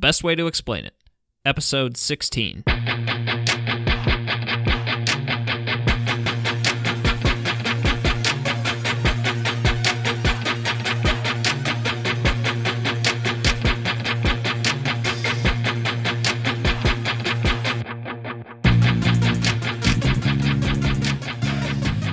Best Way to Explain It, Episode 16.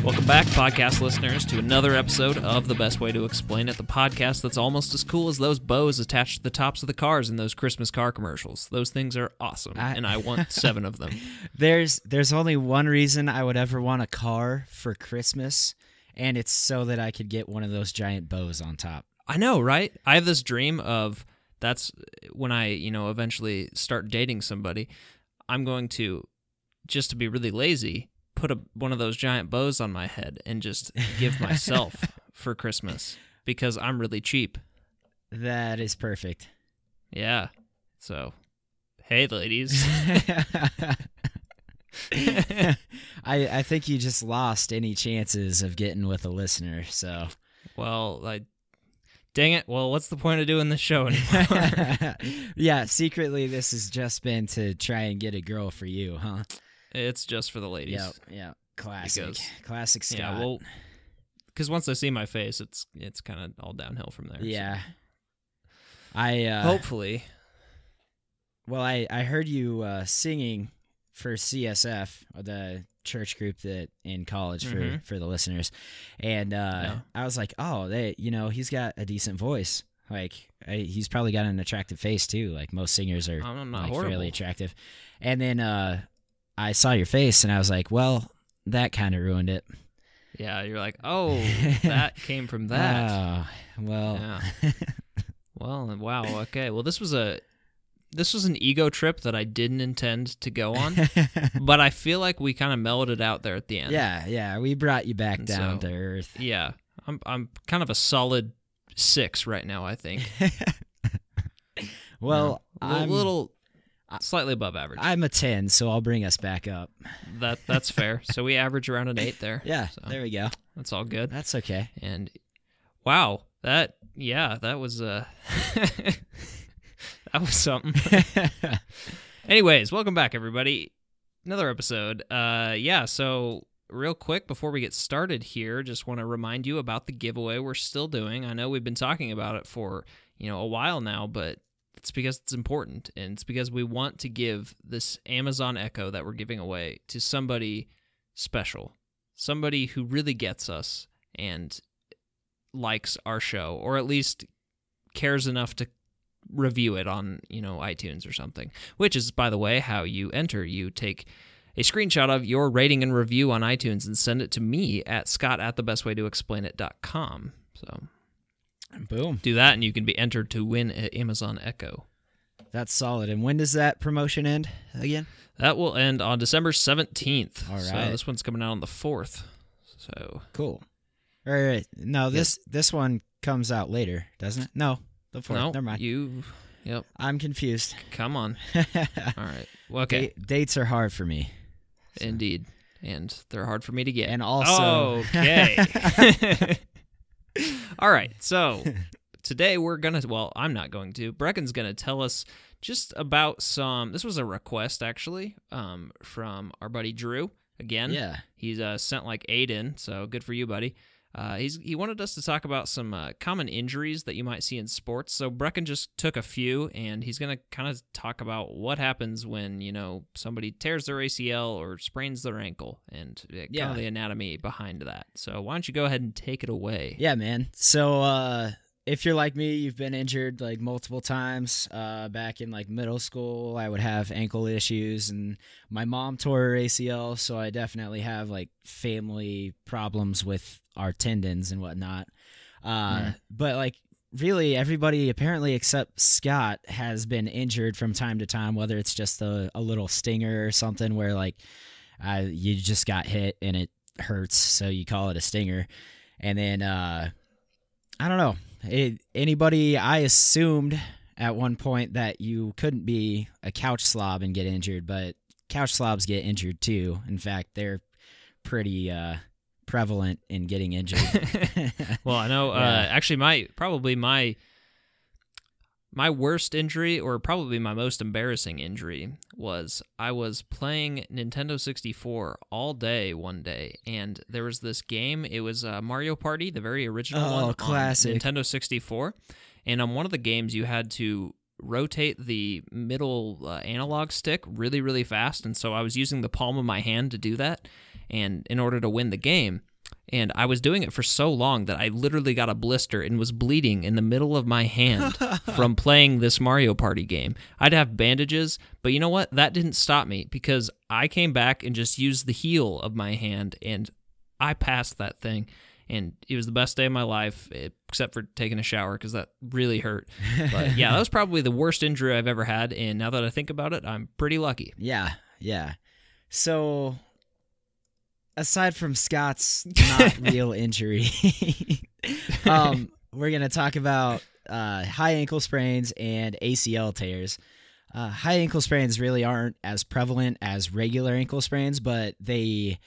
Welcome back, podcast listeners, to another episode of The Best Way to Explain It, the podcast that's almost as cool as those bows attached to the tops of the cars in those Christmas car commercials. Those things are awesome, and I want 7 of them. There's only one reason I would ever want a car for Christmas, and it's so that I could get one of those giant bows on top. I know, right? I have this dream of, that's when I, eventually start dating somebody, I'm going to, just to be really lazy, put one of those giant bows on my head and just give myself for Christmas because I'm really cheap. That is perfect. Yeah. So, hey, ladies. I think you just lost any chances of getting with a listener, so. Well, dang it. Well, what's the point of doing this show anymore? Yeah, secretly this has just been to try and get a girl for you, huh? It's just for the ladies. Yeah. Classic Scott. Yeah, well, because once they see my face, it's kind of all downhill from there. Yeah. So. Hopefully. Well, I heard you singing for CSF, the church group that in college for the listeners, and I was like, oh, he's got a decent voice. Like, he's probably got an attractive face too. Like most singers are fairly attractive. And then I saw your face, and I was like, well, that kind of ruined it. Yeah, you're like, oh, that came from that. Oh, well. Yeah. Well, wow, okay. Well, this was an ego trip that I didn't intend to go on, but I feel like we kind of mellowed it out there at the end. Yeah, we brought you back down to earth. Yeah, I'm kind of a solid 6 right now, I think. Well, I'm a little... Slightly above average. I'm a 10, so I'll bring us back up. That's fair. So we average around an 8 there. Yeah, so there we go. That's all good. That's okay. And wow, that was that was something. Anyways, welcome back, everybody. Another episode. So real quick before we get started here, just want to remind you about the giveaway we're still doing. I know we've been talking about it for a while now, but it's because it's important, and it's because we want to give this Amazon Echo that we're giving away to somebody special, somebody who really gets us and likes our show, or at least cares enough to review it on, iTunes or something, which is, by the way, how you enter. You take a screenshot of your rating and review on iTunes and send it to me at scott@thebestwaytoexplainit.com. So... boom. Do that, and you can be entered to win an Amazon Echo. That's solid. And when does that promotion end again? That will end on December 17th. All right. So this one's coming out on the 4th. So cool. All right. No, this one comes out later, doesn't it? No, the 4th. No, never mind. Yep. I'm confused. Come on. All right. Well, okay. Dates are hard for me. So. Indeed. And they're hard for me to get. And also... Okay. All right, so today I'm not going to. Breckan's going to tell us just about this was a request, actually, from our buddy Drew. Again, yeah. He's sent like 8 in, so good for you, buddy. He wanted us to talk about some common injuries that you might see in sports. So Breckan just took a few, and he's going to kind of talk about what happens when, somebody tears their ACL or sprains their ankle, and kind of the anatomy behind that. So why don't you go ahead and take it away? Yeah, man. So if you're like me, you've been injured like multiple times. Back in like middle school, I would have ankle issues, and my mom tore her ACL, so I definitely have like family problems with our tendons and whatnot. But like really everybody apparently except Scott has been injured from time to time, whether it's just a little stinger or something where like you just got hit and it hurts, so you call it a stinger. And then I don't know. Anybody, I assumed at one point that you couldn't be a couch slob and get injured, but couch slobs get injured too. In fact, they're pretty prevalent in getting injured. Well, I know. Actually, My worst injury, or probably my most embarrassing injury, was I was playing Nintendo 64 all day one day, and there was this game. It was Mario Party, the very original one classic. on Nintendo 64. And on one of the games, you had to rotate the middle analog stick really, really fast, and so I was using the palm of my hand to do that, and in order to win the game. And I was doing it for so long that I literally got a blister and was bleeding in the middle of my hand from playing this Mario Party game. I'd have bandages, but you know what? That didn't stop me because I came back and just used the heel of my hand, and I passed that thing. And it was the best day of my life, except for taking a shower because that really hurt. But yeah, that was probably the worst injury I've ever had. And now that I think about it, I'm pretty lucky. Yeah. So, aside from Scott's not real injury, we're going to talk about high ankle sprains and ACL tears. High ankle sprains really aren't as prevalent as regular ankle sprains, but they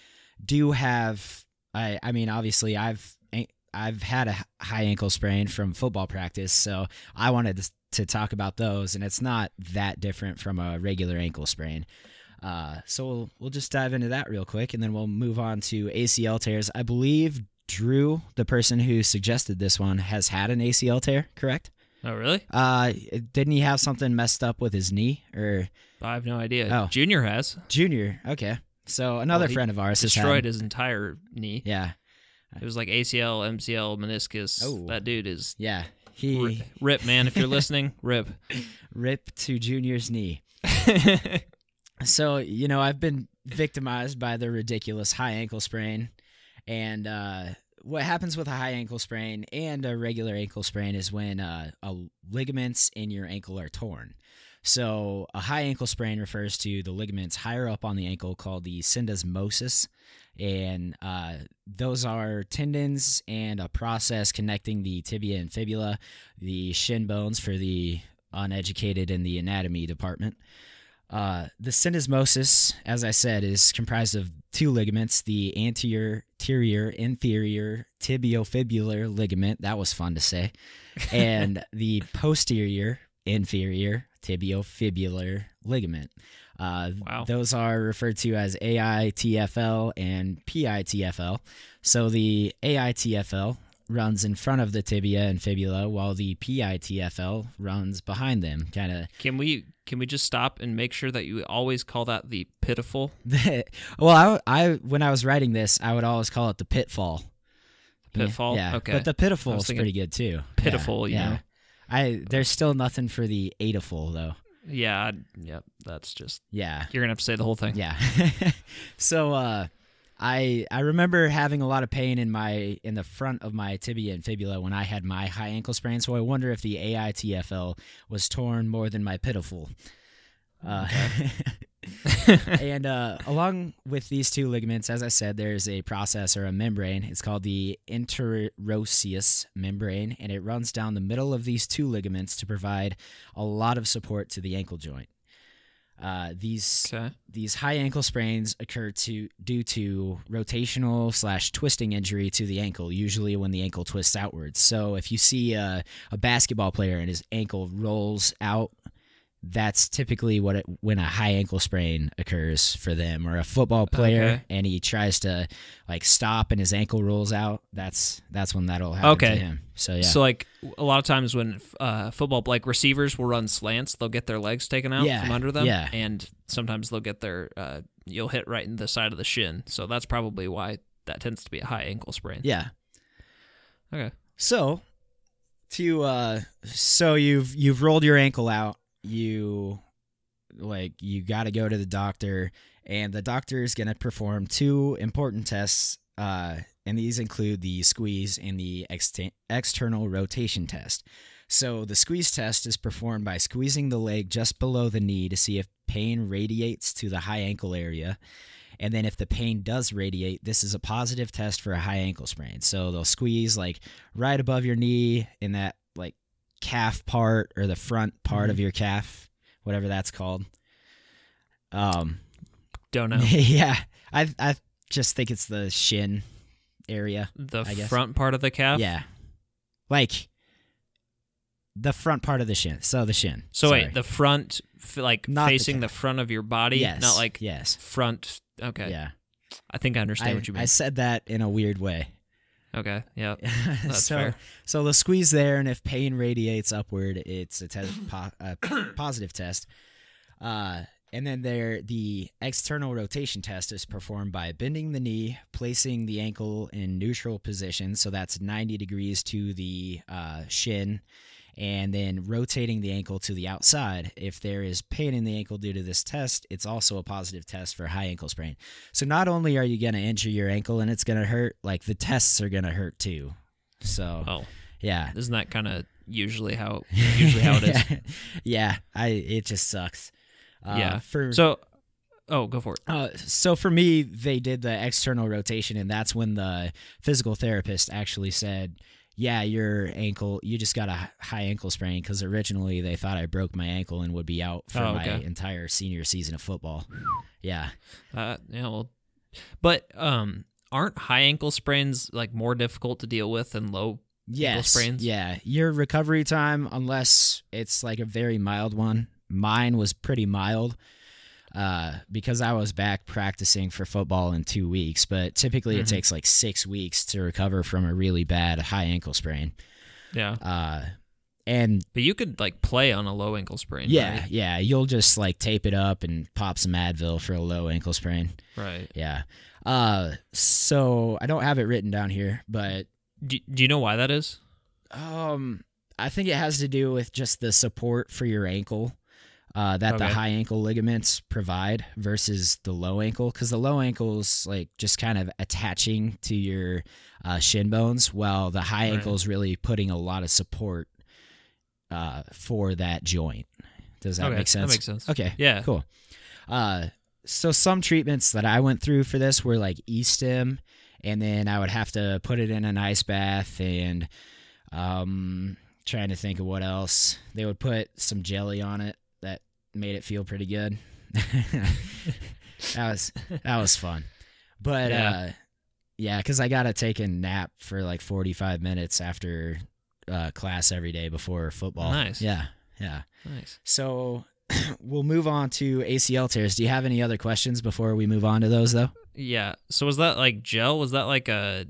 do have... I mean, obviously, I've had a high ankle sprain from football practice, so I wanted to talk about those, and it's not that different from a regular ankle sprain. So we'll just dive into that real quick, and then we'll move on to ACL tears. I believe Drew, the person who suggested this one, has had an ACL tear, correct? Oh, really? Didn't he have something messed up with his knee? Or I have no idea. Oh. Junior has. Junior, okay. So another friend of ours destroyed his entire knee. Yeah. It was like ACL, MCL, meniscus. Oh. That dude is... Yeah. Rip, man. If you're listening, rip. Rip to Junior's knee. So, I've been victimized by the ridiculous high ankle sprain. And what happens with a high ankle sprain and a regular ankle sprain is when ligaments in your ankle are torn. So a high ankle sprain refers to the ligaments higher up on the ankle called the syndesmosis, and those are tendons and a process connecting the tibia and fibula, the shin bones for the uneducated in the anatomy department. The syndesmosis, as I said, is comprised of two ligaments, the anterior, inferior tibiofibular ligament, that was fun to say, and the posterior, inferior tibiofibular ligament. Wow. Those are referred to as AITFL and PITFL. So the AITFL runs in front of the tibia and fibula, while the PITFL runs behind them. Can we just stop and make sure that you always call that the pitiful? Well, I when I was writing this, I would always call it the pitfall. Pitfall? Yeah. Okay. But the pitiful is pretty good too. Pitiful, yeah. There's still nothing for the atiful though. Yeah, that's just... Yeah. You're going to have to say the whole thing. Yeah. So I remember having a lot of pain in the front of my tibia and fibula when I had my high ankle sprain, so I wonder if the AITFL was torn more than my pitiful. Okay. And along with these two ligaments, as I said, there's a process or a membrane. It's called the interosseous membrane, and it runs down the middle of these two ligaments to provide a lot of support to the ankle joint. These high ankle sprains occur due to rotational / twisting injury to the ankle, usually when the ankle twists outwards. So if you see a basketball player and his ankle rolls out, that's typically when a high ankle sprain occurs for them, or a football player and he tries to stop and his ankle rolls out. That's when that'll happen to him. So yeah. So a lot of times when football receivers will run slants, they'll get their legs taken out from under them, and sometimes they'll get their you'll hit right in the side of the shin. So that's probably why that tends to be a high ankle sprain. Yeah. Okay. So you've rolled your ankle out. You got to go to the doctor, and the doctor is going to perform two important tests, and these include the squeeze and the external rotation test. So the squeeze test is performed by squeezing the leg just below the knee to see if pain radiates to the high ankle area, and then if the pain does radiate, this is a positive test for a high ankle sprain. So they'll squeeze right above your knee in that calf part, or the front part of your calf, whatever that's called. Don't know. Yeah, I just think it's the shin area. The front part of the calf? Yeah. The front part of the shin. So the shin. So Sorry. wait, the front, like Not facing the front of your body, Yes. not like yes. front. Okay. Yeah. I think I understand what you mean. I said that in a weird way. Okay. Yeah. That's fair. So the squeeze there, and if pain radiates upward, it's a positive test. And then the external rotation test is performed by bending the knee, placing the ankle in neutral position, so that's 90 degrees to the shin, and then rotating the ankle to the outside. If there is pain in the ankle due to this test, it's also a positive test for high ankle sprain. So not only are you going to injure your ankle and it's going to hurt, like the tests are going to hurt too. So, yeah. Isn't that kind of usually how it is? Yeah, it just sucks. Yeah. Go for it. So for me, they did the external rotation, and that's when the physical therapist actually said, yeah, your ankle, you just got a high ankle sprain, because originally they thought I broke my ankle and would be out for my entire senior season of football. Yeah. But aren't high ankle sprains like more difficult to deal with than low ankle sprains? Yeah. Your recovery time, unless it's like a very mild one, mine was pretty mild because I was back practicing for football in 2 weeks, but typically it takes like 6 weeks to recover from a really bad high ankle sprain. Yeah. But you could like play on a low ankle sprain. Yeah, right? yeah. You'll just like tape it up and pop some Advil for a low ankle sprain. Right. Yeah. So I don't have it written down here, but do you know why that is? I think it has to do with just the support for your ankle that the high ankle ligaments provide versus the low ankle, because the low ankle's like just kind of attaching to your shin bones, while the high ankle is really putting a lot of support for that joint. Does that make sense? That makes sense. Okay. Yeah. Cool. So some treatments that I went through for this were like e-stim, and then I would have to put it in an ice bath, and trying to think of what else. They would put some jelly on it that made it feel pretty good. that was fun. But yeah, because I gotta take a nap for like 45 minutes after class every day before football. Nice. Yeah. Nice. So we'll move on to ACL tears. Do you have any other questions before we move on to those, though? Yeah. So was that like gel? Was that like a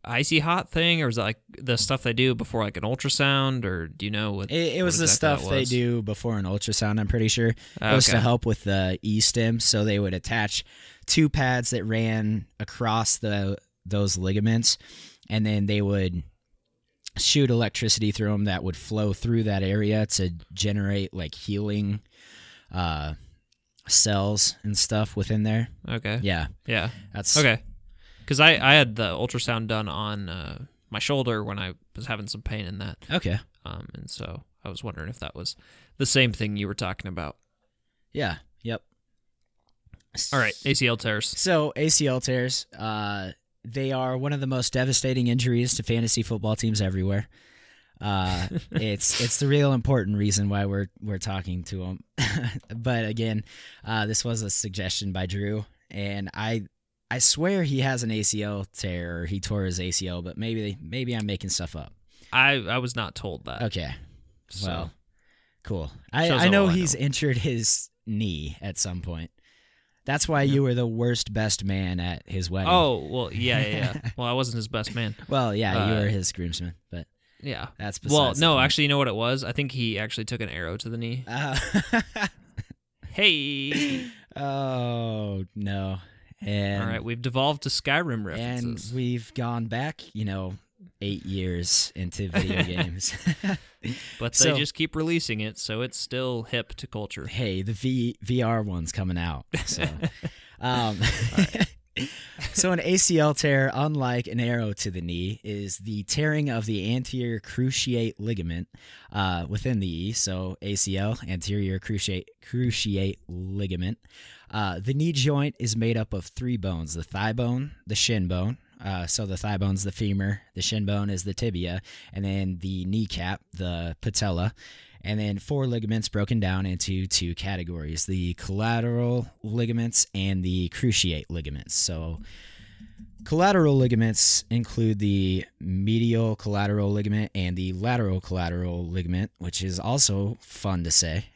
icy hot thing, or was that like the stuff they do before like an ultrasound, or do you know what? It was the stuff they do before an ultrasound, I'm pretty sure. It was to help with the e-stim, so they would attach 2 pads that ran across those ligaments, and then they would shoot electricity through them that would flow through that area to generate like healing cells and stuff within there. Okay. Yeah. That's okay. Because I had the ultrasound done on my shoulder when I was having some pain in that. Okay. And so I was wondering if that was the same thing you were talking about. Yeah. Yep. All right. ACL tears. So ACL tears, they are one of the most devastating injuries to fantasy football teams everywhere. It's the real important reason why we're talking to them. But again, this was a suggestion by Drew, and I swear he has an ACL tear, or he tore his ACL, but maybe I'm making stuff up. I was not told that. Okay. So. Well, cool. I know he's injured his knee at some point. That's why you were the worst best man at his wedding. Oh, well, yeah. Well, I wasn't his best man. Well, yeah, you were his groomsman, but yeah. That's besides actually, you know what it was? I think he actually took an arrow to the knee. Hey. Oh, no. And, all right, we've devolved to Skyrim references. And we've gone back, 8 years into video games. But they just keep releasing it, so it's still hip to culture. Hey, the VR one's coming out. So, so an ACL tear, unlike an arrow to the knee, is the tearing of the anterior cruciate ligament within the knee. So ACL, anterior cruciate ligament. The knee joint is made up of 3 bones: the thigh bone, the shin bone. So the thigh bone's the femur, the shin bone is the tibia, and then the kneecap, the patella, and then 4 ligaments broken down into 2 categories: the collateral ligaments and the cruciate ligaments. So Collateral ligaments include the medial collateral ligament and the lateral collateral ligament, which is also fun to say.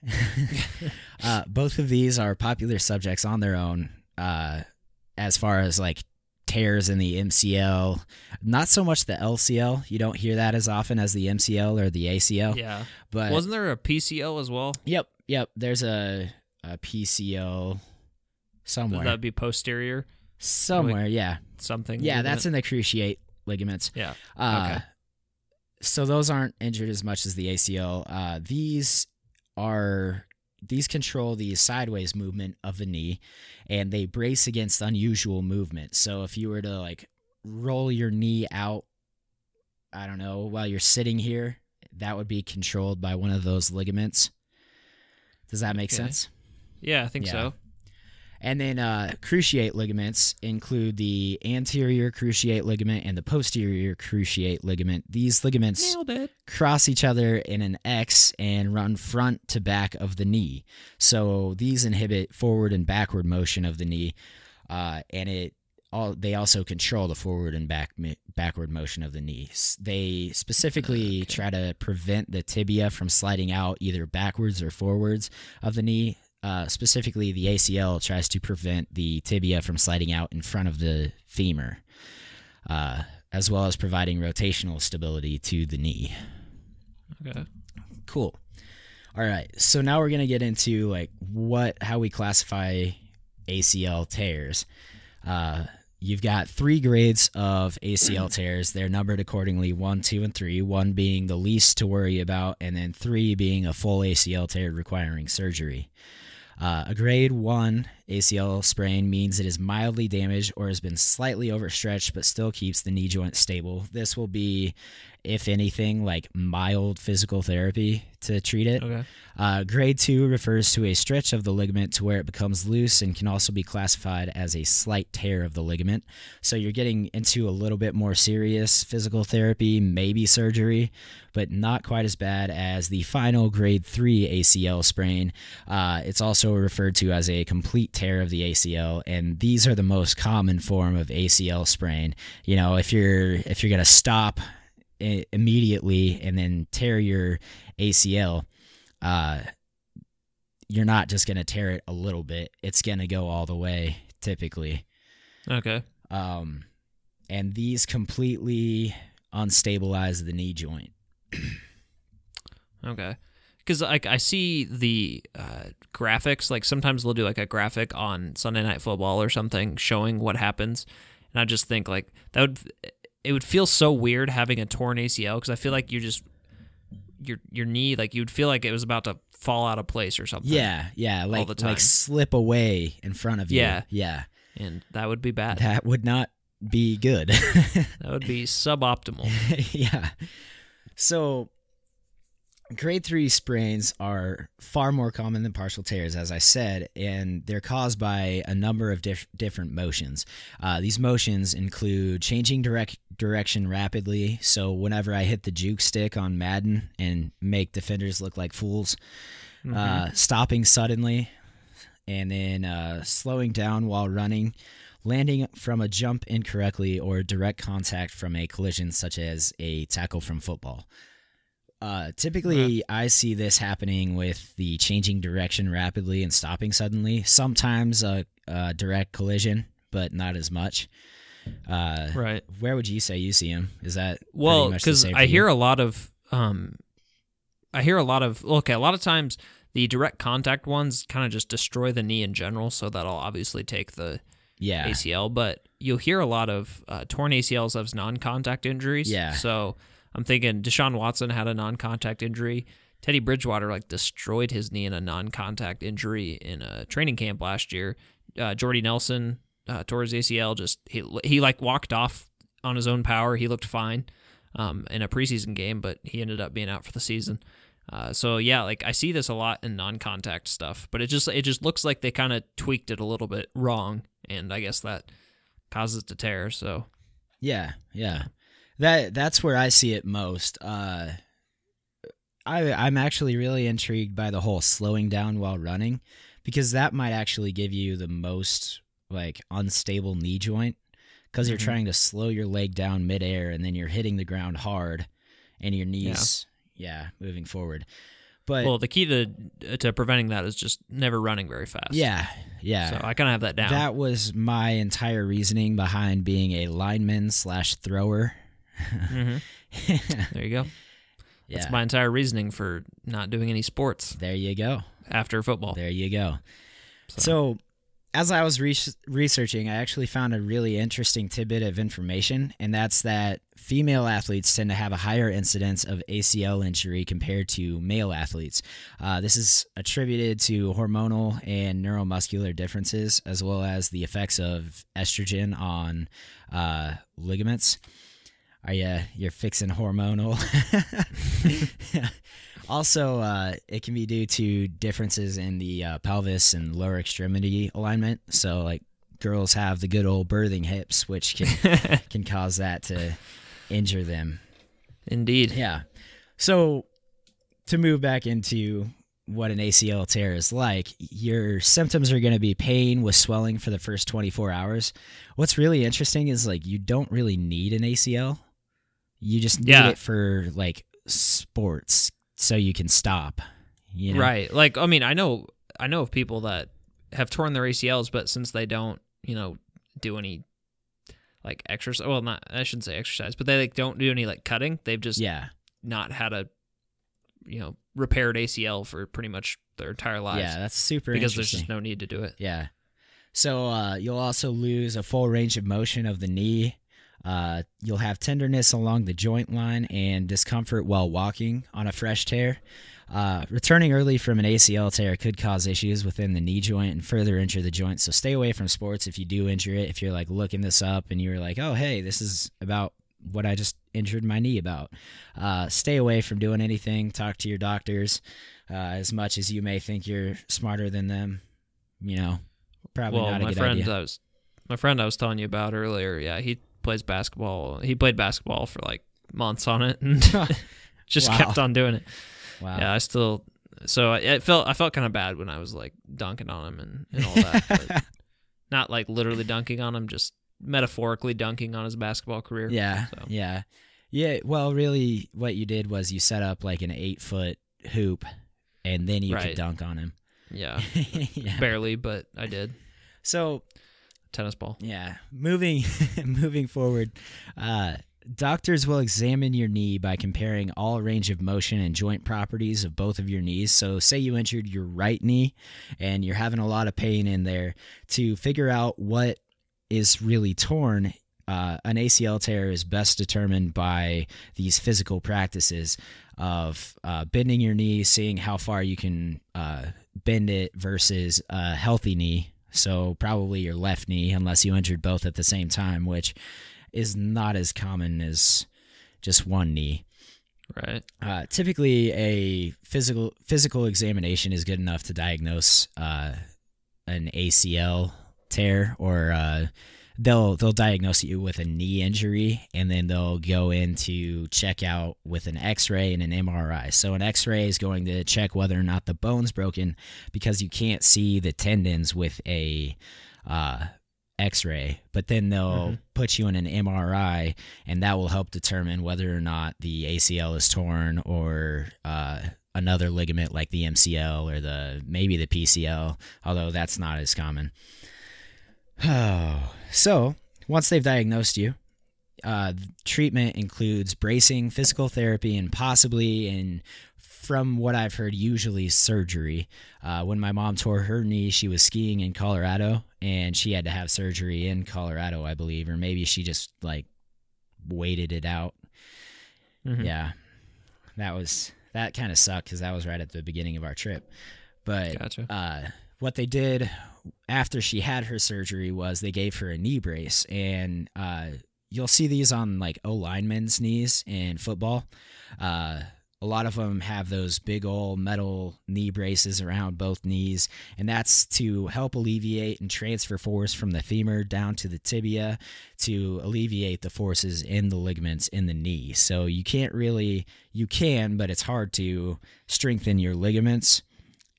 Both of these are popular subjects on their own as far as like tears in the MCL. Not so much the LCL. You don't hear that as often as the MCL or the ACL. Yeah. But wasn't there a PCL as well? Yep. There's a PCL somewhere. Would that be posterior? Somewhere, yeah. Something. Yeah, that's in the cruciate ligaments. Yeah. Okay. So those aren't injured as much as the ACL. These control the sideways movement of the knee, and they brace against unusual movement. So if you were to like roll your knee out, I don't know, while you're sitting here, that would be controlled by one of those ligaments. Does that make sense? Yeah, I think so. And then cruciate ligaments include the anterior cruciate ligament and the posterior cruciate ligament. These ligaments cross each other in an X and run front to back of the knee. So these inhibit forward and backward motion of the knee, and they also control the forward and backward motion of the knee. They specifically try to prevent the tibia from sliding out either backwards or forwards of the knee. Specifically, the ACL tries to prevent the tibia from sliding out in front of the femur, as well as providing rotational stability to the knee. Okay. Cool. All right. So now we're going to get into like how we classify ACL tears. You've got 3 grades of ACL tears. They're numbered accordingly, 1, 2, and 3, 1 being the least to worry about, and then 3 being a full ACL tear requiring surgery. A grade 1 ACL sprain means it is mildly damaged or has been slightly overstretched but still keeps the knee joint stable. This will be, if anything, like mild physical therapy to treat it. Okay. Grade 2 refers to a stretch of the ligament to where it becomes loose and can also be classified as a slight tear of the ligament. So you're getting into a little bit more serious physical therapy, maybe surgery, but not quite as bad as the final grade 3 ACL sprain. It's also referred to as a complete tear of the ACL, and these are the most common form of ACL sprain. You know, if you're going to stop immediately and then tear your ACL, you're not just going to tear it a little bit. It's going to go all the way, typically. Okay. And these completely unstabilize the knee joint. Okay. Because like I see the graphics, like sometimes they'll do like a graphic on Sunday Night Football or something showing what happens, and I just think like it would feel so weird having a torn ACL because I feel like your knee, like you'd feel like it was about to fall out of place or something. Yeah, like all the time. Like slip away in front of you. Yeah, and that would be bad. That would not be good. That would be suboptimal. Yeah. So grade 3 sprains are far more common than partial tears, as I said, and they're caused by a number of different motions. These motions include changing direction rapidly, so whenever I hit the juke stick on Madden and make defenders look like fools, stopping suddenly, and then slowing down while running, landing from a jump incorrectly, or direct contact from a collision such as a tackle from football. Typically, I see this happening with the changing direction rapidly and stopping suddenly. Sometimes a direct collision, but not as much. Right. Where would you say you see him? Is that well? Because I hear a lot of, a lot of times the direct contact ones kind of just destroy the knee in general, so that'll obviously take the ACL. But you'll hear a lot of torn ACLs as non-contact injuries. Yeah. So I'm thinking Deshaun Watson had a non-contact injury. Teddy Bridgewater like destroyed his knee in a non-contact injury in a training camp last year. Jordy Nelson tore his ACL. Just he like walked off on his own power. He looked fine in a preseason game, but he ended up being out for the season. So yeah, like I see this a lot in non-contact stuff, but it just looks like they kind of tweaked it a little bit wrong, and I guess that causes it to tear. So yeah. That's where I see it most. I'm actually really intrigued by the whole slowing down while running, because that might actually give you the most like unstable knee joint, because you're trying to slow your leg down midair, and then you're hitting the ground hard, and your knees, moving forward. But well, the key to preventing that is just never running very fast. Yeah. So I kind of have that down. That was my entire reasoning behind being a lineman/thrower. There you go. That's my entire reasoning for not doing any sports. There you go. After football. There you go. So as I was researching, I actually found a really interesting tidbit of information, and that's that female athletes tend to have a higher incidence of ACL injury compared to male athletes. This is attributed to hormonal and neuromuscular differences, as well as the effects of estrogen on ligaments. You're fixing hormonal? Also, it can be due to differences in the pelvis and lower extremity alignment. So, like, girls have the good old birthing hips, which can cause that to injure them. Indeed. Yeah. So, to move back into what an ACL tear is like, your symptoms are going to be pain with swelling for the first 24 hours. What's really interesting is, like, you don't really need an ACL. You just need it for, like, sports, so you can stop. You know? Right. Like, I mean, I know of people that have torn their ACLs, but since they don't, do any, like, exercise, well, not, I shouldn't say exercise, but they, like, don't do any, like, cutting. They've just not had a, repaired ACL for pretty much their entire lives. Yeah, that's super because interesting. There's just no need to do it. Yeah. So you'll also lose a full range of motion of the knee. You'll have tenderness along the joint line and discomfort while walking on a fresh tear. Returning early from an ACL tear could cause issues within the knee joint and further injure the joint. So stay away from sports if you do injure it. If you're, like, looking this up and you're like, oh, hey, this is about what I just injured my knee about. Stay away from doing anything. Talk to your doctors. As much as you may think you're smarter than them, probably not a good idea. My friend I was telling you about earlier, he plays basketball. He played basketball for, like, months on it and just kept on doing it. Wow. Yeah, I felt kind of bad when I was, like, dunking on him and all that. But not, like, literally dunking on him, just metaphorically dunking on his basketball career. Yeah. So. Yeah. Well, really what you did was you set up, like, an 8-foot hoop and then you could dunk on him. Yeah. Barely, but I did. So, tennis ball. Yeah. Moving forward, doctors will examine your knee by comparing all range of motion and joint properties of both of your knees. So say you injured your right knee and you're having a lot of pain in there. To figure out what is really torn, an ACL tear is best determined by these physical practices of bending your knee, seeing how far you can bend it versus a healthy knee. So probably your left knee, unless you injured both at the same time, which is not as common as just one knee. Right. Typically, a physical examination is good enough to diagnose an ACL tear, or they'll diagnose you with a knee injury, and then they'll go in to check out with an X-ray and an MRI. So an X-ray is going to check whether or not the bone's broken, because you can't see the tendons with a X-ray, but then they'll put you in an MRI, and that will help determine whether or not the ACL is torn, or another ligament like the MCL or maybe the PCL, although that's not as common. So once they've diagnosed you, treatment includes bracing, physical therapy, and possibly, and from what I've heard, usually surgery. When my mom tore her knee, she was skiing in Colorado, and she had to have surgery in Colorado, I believe, or maybe she just, like, waited it out. Yeah, that kind of sucked because that was right at the beginning of our trip. But gotcha. What they did after she had her surgery was they gave her a knee brace, and you'll see these on, like, O-linemen's knees in football. A lot of them have those big old metal knee braces around both knees, and that's to help alleviate and transfer force from the femur down to the tibia to alleviate the forces in the ligaments in the knee. So you can, but it's hard to strengthen your ligaments,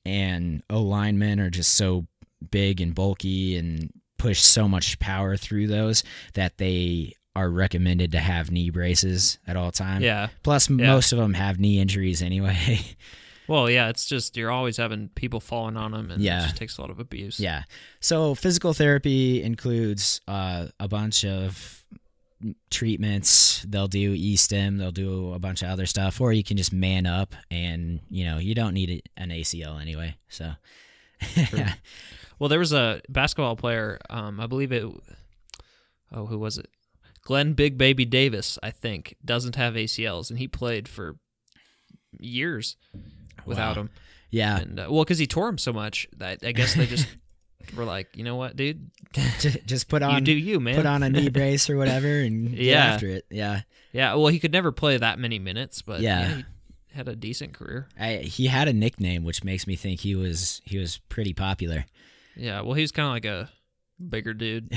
and O-linemen are just so big and bulky and push so much power through those that they are recommended to have knee braces at all time. Yeah. Plus, most of them have knee injuries anyway. Well, yeah, it's just you're always having people falling on them, and it just takes a lot of abuse. Yeah. So physical therapy includes a bunch of treatments. They'll do e-stim. They'll do a bunch of other stuff, or you can just man up, and you don't need an ACL anyway. So, yeah. Well, there was a basketball player. I believe it. Oh, who was it? Glenn Big Baby Davis, I think, doesn't have ACLs, and he played for years without him. Yeah. And because he tore him so much, that I guess they just were like, you know what, dude, just put on man. Put on a knee brace or whatever, and get after it. Yeah. Yeah. Well, he could never play that many minutes, but he had a decent career. He had a nickname, which makes me think he was pretty popular. Yeah. Well, he was kind of like a bigger dude.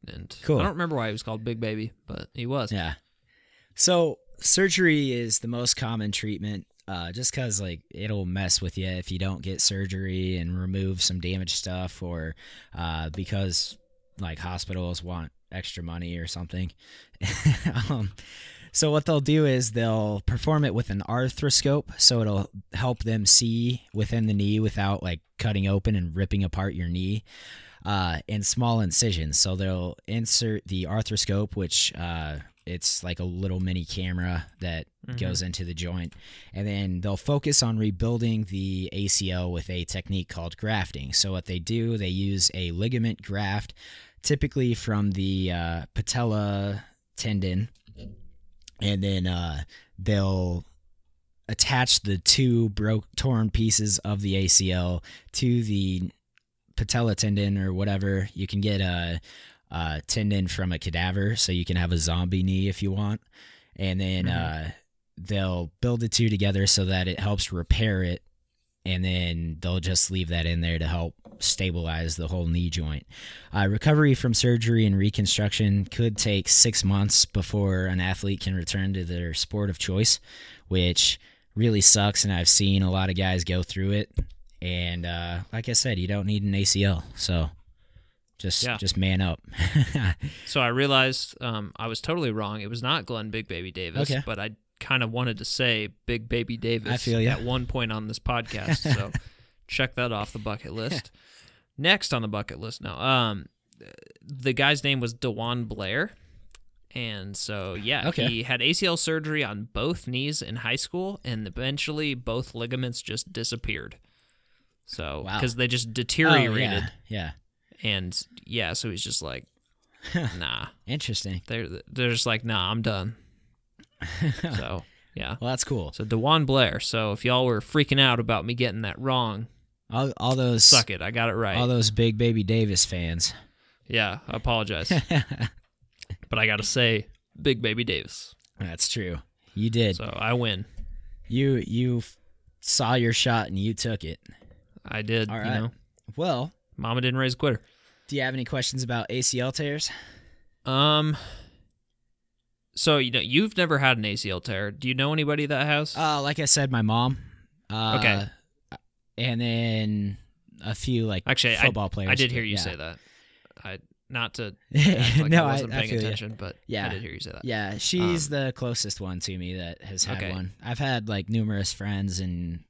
And cool. I don't remember why he was called Big Baby, but he was. Yeah. So surgery is the most common treatment. Just because it'll mess with you if you don't get surgery and remove some damaged stuff, or because hospitals want extra money or something. So what they'll do is they'll perform it with an arthroscope, so it'll help them see within the knee without cutting open and ripping apart your knee, and small incisions. So they'll insert the arthroscope, which it's like a little mini camera that goes into the joint, and then they'll focus on rebuilding the ACL with a technique called grafting. So what they do, they use a ligament graft, typically from the patella tendon, and then they'll attach the two torn pieces of the ACL to the patella tendon or whatever. You can get a tendon from a cadaver, so you can have a zombie knee if you want, and then they'll build the two together so that it helps repair it, and then they'll just leave that in there to help stabilize the whole knee joint. Recovery from surgery and reconstruction could take 6 months before an athlete can return to their sport of choice, which really sucks, and I've seen a lot of guys go through it, and like I said, you don't need an ACL, so just man up. So I realized I was totally wrong. It was not Glenn Big Baby Davis, but I kind of wanted to say Big Baby Davis I feel you. at one point on this podcast. So check that off the bucket list. Next on the bucket list, the guy's name was DeJuan Blair. And so, he had ACL surgery on both knees in high school, and eventually both ligaments just disappeared. So, because they just deteriorated. Yeah. And so he's just like, nah. Interesting. They're just like, nah, I'm done. So, yeah. Well, that's cool. So DeJuan Blair. So if y'all were freaking out about me getting that wrong, all those suck it. I got it right. All those Big Baby Davis fans. Yeah, I apologize. But I got to say, Big Baby Davis. That's true. You did. So I win. You saw your shot and you took it. I did. All right. Well, Mama didn't raise a quitter. Do you have any questions about ACL tears? So you've never had an ACL tear. Do you know anybody that has? Like I said, my mom. Okay. And then a few football players. I did hear you say that. Not to act like I wasn't paying attention, but I did hear you say that. Yeah, she's the closest one to me that has had one. I've had numerous friends and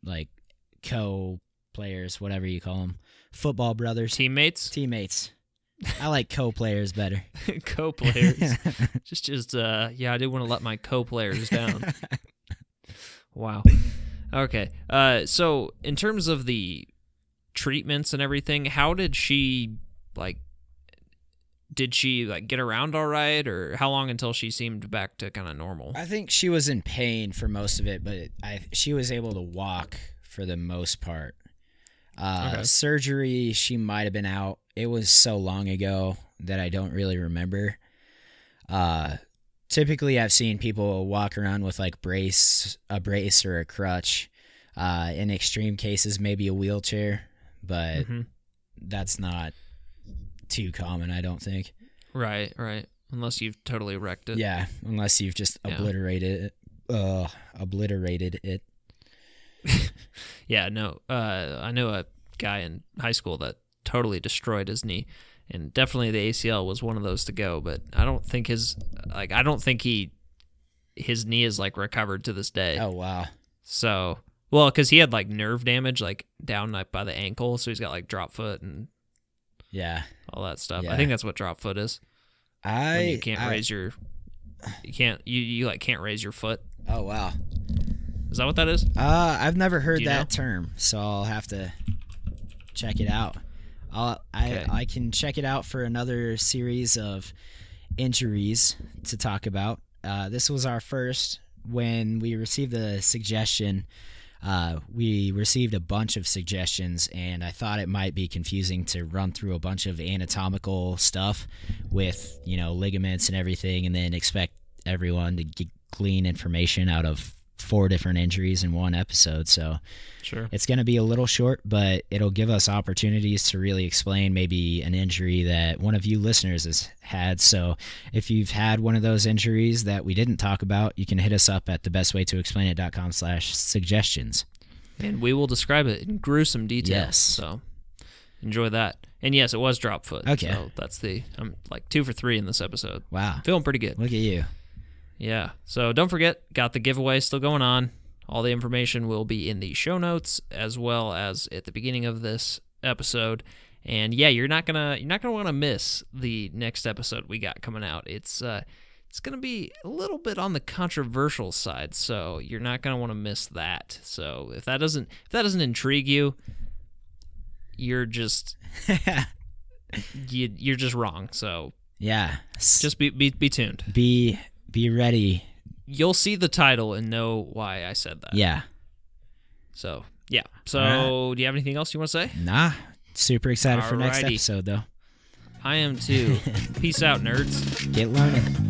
co-players, whatever you call them, football brothers, teammates. I like co-players better. Co-players. just I didn't want to let my co-players down. Wow. Okay. So in terms of the treatments and everything, how did she get around all right, or how long until she seemed back to kind of normal? I think she was in pain for most of it, but she was able to walk for the most part. Surgery, she might have been out. It was so long ago that I don't really remember. Typically, I've seen people walk around with a brace or a crutch. In extreme cases, maybe a wheelchair, but that's not too common, I don't think. Right. Unless you've totally wrecked it. Yeah, unless you've just obliterated it. Yeah, no. I know a guy in high school that totally destroyed his knee, And definitely the ACL was one of those to go, but I don't think his knee is like recovered to this day. Oh wow. So, well, because he had like nerve damage like down like by the ankle, so he's got like drop foot and all that stuff. Yeah. I think that's what drop foot is. You can't raise your can't raise your foot. Oh wow. Is that what that is? I've never heard that know? term, so I'll have to check it out. I can check it out for another series of injuries to talk about. This was our first. When we received the suggestion, we received a bunch of suggestions, and I thought it might be confusing to run through a bunch of anatomical stuff with, ligaments and everything, and then expect everyone to glean information out of 4 different injuries in one episode. So sure, it's going to be a little short, but it'll give us opportunities to really explain maybe an injury that one of you listeners has had. So if you've had one of those injuries that we didn't talk about, you can hit us up at thebestwaytoexplainit.com/suggestions. And we will describe it in gruesome detail. Yes. So enjoy that. And yes, it was drop foot. Okay. So that's I'm like 2 for 3 in this episode. Wow. Feeling pretty good. Look at you. Yeah. So don't forget, got the giveaway still going on. All the information will be in the show notes as well as at the beginning of this episode. And yeah, you're not gonna want to miss the next episode we got coming out. It's gonna be a little bit on the controversial side, so you're not gonna want to miss that. So if that doesn't intrigue you, you're just you're just wrong. So yeah, just be tuned. Be ready. You'll see the title and know why I said that. Yeah. So, yeah. So, do you have anything else you want to say? Nah. Super excited for next Alrighty. episode, though. I am too. Peace out, nerds. Get learning.